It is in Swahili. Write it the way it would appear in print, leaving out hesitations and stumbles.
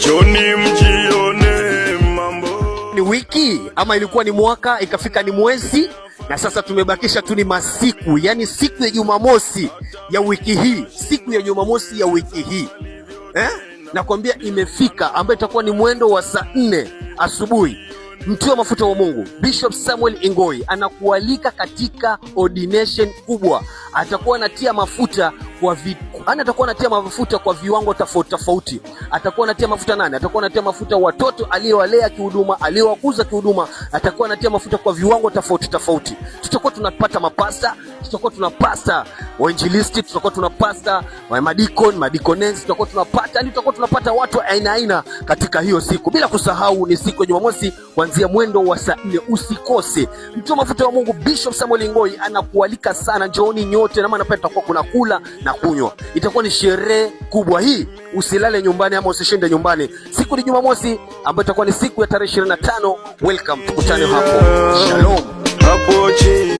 Njoni mjione mambo. Ni wiki ama ilikuwa ni mwaka ikafika ni mwezi, na sasa tumebakisha tu ni masiku, yani siku ya Jumamosi ya wiki hii, siku ya Jumamosi ya wiki hii nakwambia imefika, ambayo itakuwa ni mwendo wa saa 4 asubuhi. Mtu wa mafuta wa Mungu Bishop Samuel Ingoi anakualika katika ordination kubwa. Atakuwa anatia mafuta kwa viwango tofauti tofauti. Atakuwa anatia mafuta nani? Atakuwa anatia mafuta watoto aliyowalea kihuduma, aliyowakuza kihuduma. Atakuwa anatia mafuta kwa viwango tofauti tofauti. Tutakuwa tunapata mapasta, tutakuwa tunapasta wainjilisti, tutakuwa tunapasta madikones, tutakuwa tunapata watu aina katika hiyo siku. Bila kusahau ni siku ya Jumamosi kuanzia mwendo wa saa 4. Usikose. Mtu wa mafuta wa Mungu Bishop Samuel Ingoi anakualika sana, njooni nyote, na maana pale tutakuwa kuna kula na kunywa. Itakuwa ni sherehe kubwa hii. Usilale nyumbani ama usishinde nyumbani. Siku ni Jumamosi ambayo itakuwa ni siku ya tarehe 25. Welcome, tukutane hapo. Shalom.